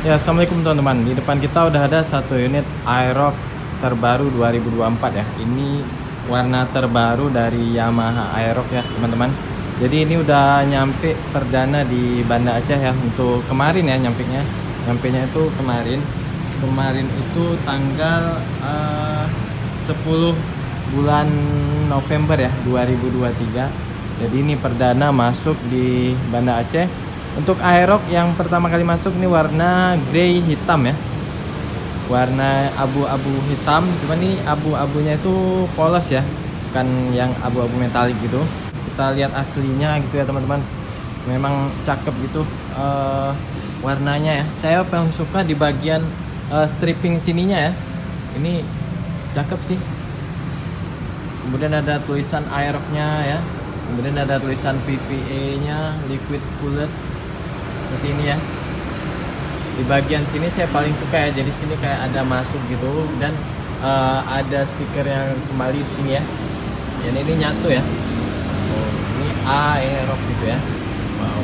Ya, assalamualaikum teman-teman. Di depan kita udah ada satu unit Aerox terbaru 2024 ya. Ini warna terbaru dari Yamaha Aerox ya teman-teman. Jadi ini udah nyampe perdana di Banda Aceh ya. Untuk kemarin ya nyampenya itu kemarin itu tanggal 10 bulan November ya 2023. Jadi ini perdana masuk di Banda Aceh. Untuk Aerox yang pertama kali masuk ini warna grey hitam ya, warna abu-abu hitam. Cuman ini abu-abunya itu polos ya, bukan yang abu-abu metalik gitu. Kita lihat aslinya gitu ya teman-teman, memang cakep gitu warnanya ya. Saya paling suka di bagian stripping sininya ya, ini cakep sih. Kemudian ada tulisan Aerox-nya ya, kemudian ada tulisan VVA-nya, liquid cooled seperti ini ya. Di bagian sini saya paling suka ya, jadi sini kayak ada masuk gitu, dan ada stiker yang kembali di sini ya. Dan ini nyatu ya. Oh, ini Aerox gitu ya. Wow.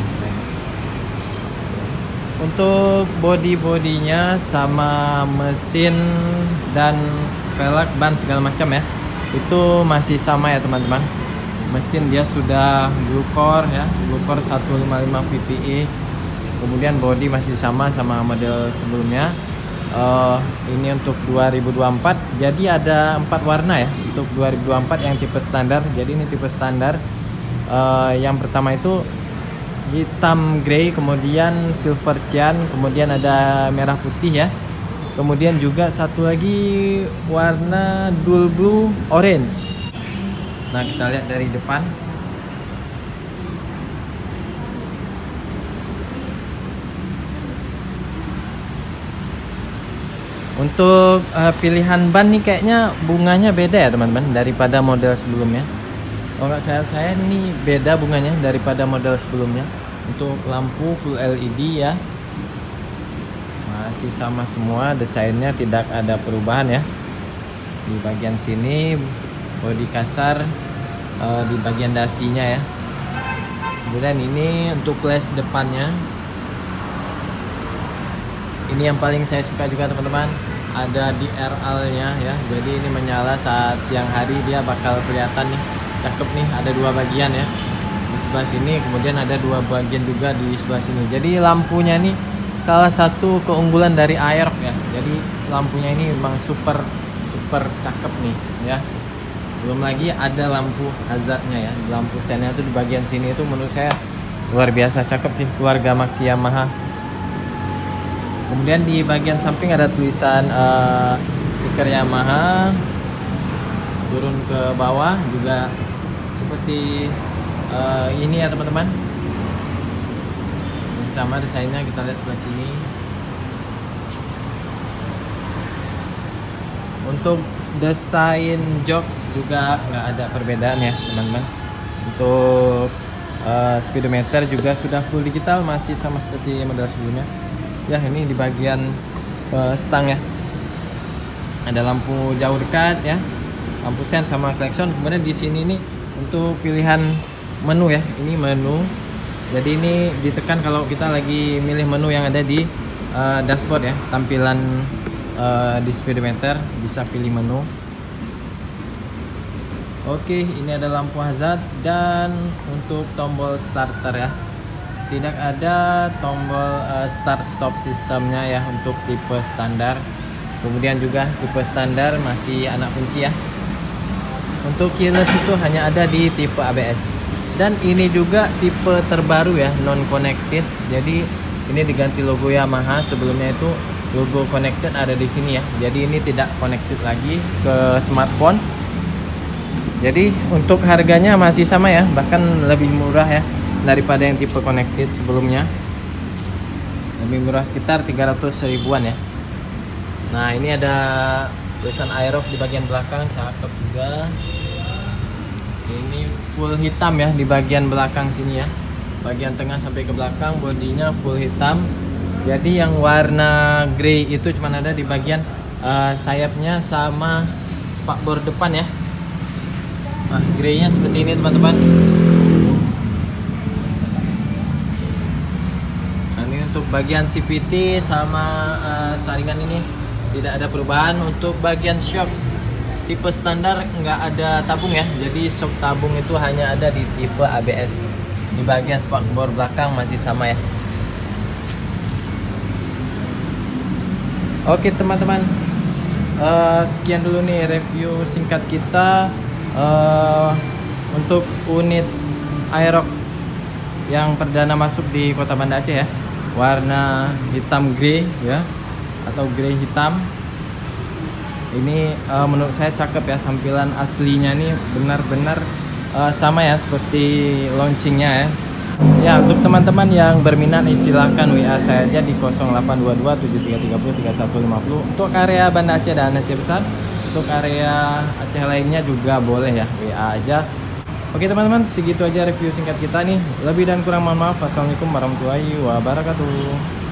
Untuk body-bodinya sama mesin dan velg, ban segala macam ya, itu masih sama ya teman-teman. Mesin dia sudah Blue Core ya, Blue Core 155 VVA. Kemudian body masih sama model sebelumnya. Ini untuk 2024. Jadi ada 4 warna ya untuk 2024 yang tipe standar. Jadi ini tipe standar. Yang pertama itu hitam grey, kemudian silver cyan, kemudian ada merah putih ya. Kemudian juga satu lagi warna dual blue orange. Nah, kita lihat dari depan. Untuk pilihan ban nih kayaknya bunganya beda ya teman-teman daripada model sebelumnya. Oh enggak, saya ini beda bunganya daripada model sebelumnya. Untuk lampu full LED ya, masih sama semua, desainnya tidak ada perubahan ya. Di bagian sini bodi kasar, di bagian dasinya ya. Kemudian ini untuk flash depannya. Ini yang paling saya suka juga teman-teman, ada DRL-nya ya. Jadi ini menyala saat siang hari, dia bakal kelihatan nih, cakep nih. Ada 2 bagian ya di sebelah sini, kemudian ada 2 bagian juga di sebelah sini. Jadi lampunya nih salah satu keunggulan dari Aerox ya. Jadi lampunya ini memang super cakep nih ya. Belum lagi ada lampu hazardnya ya, lampu sennya itu di bagian sini, itu menurut saya luar biasa cakep sih, keluarga Maxi Yamaha. Kemudian di bagian samping ada tulisan stiker Yamaha. Turun ke bawah juga seperti ini ya teman-teman. Sama desainnya, kita lihat sebelah sini. Untuk desain jok juga nggak ada perbedaan ya teman-teman. Untuk speedometer juga sudah full digital, masih sama seperti model sebelumnya. Ya, ini di bagian stang ya, ada lampu jauh dekat ya, lampu sen sama klakson. Kemudian di sini nih untuk pilihan menu ya, ini menu. Jadi ini ditekan kalau kita lagi milih menu yang ada di dashboard ya, tampilan di speedometer bisa pilih menu. Oke, ini ada lampu hazard, dan untuk tombol starter ya, tidak ada tombol start stop sistemnya ya untuk tipe standar. Kemudian juga tipe standar masih anak kunci ya. Untuk keyless itu hanya ada di tipe ABS. Dan ini juga tipe terbaru ya, non connected. Jadi ini diganti logo Yamaha, sebelumnya itu logo connected ada di sini ya. Jadi ini tidak connected lagi ke smartphone. Jadi untuk harganya masih sama ya, bahkan lebih murah ya daripada yang tipe connected sebelumnya. Lebih murah sekitar 300 ribuan ya. Nah, ini ada tulisan Aerox di bagian belakang, cakep juga. Ini full hitam ya di bagian belakang sini ya. Bagian tengah sampai ke belakang bodinya full hitam. Jadi yang warna grey itu cuma ada di bagian sayapnya sama spakbor depan ya. Nah, greynya seperti ini teman-teman. untuk bagian CVT sama saringan ini tidak ada perubahan. Untuk bagian shock tipe standar nggak ada tabung ya, jadi shock tabung itu hanya ada di tipe ABS. Di bagian spakbor belakang masih sama ya. Oke teman-teman, sekian dulu nih review singkat kita untuk unit Aerox yang perdana masuk di Kota Banda Aceh ya, warna hitam grey ya, atau grey hitam. Ini menurut saya cakep ya, tampilan aslinya nih benar-benar sama ya seperti launchingnya ya. Ya, untuk teman-teman yang berminat silahkan WA saya aja di 0822 7330 3150 untuk area Banda Aceh dan Aceh Besar. Untuk area Aceh lainnya juga boleh ya, WA aja. Oke teman-teman, segitu aja review singkat kita nih. Lebih dan kurang mohon maaf. Wassalamualaikum warahmatullahi wabarakatuh.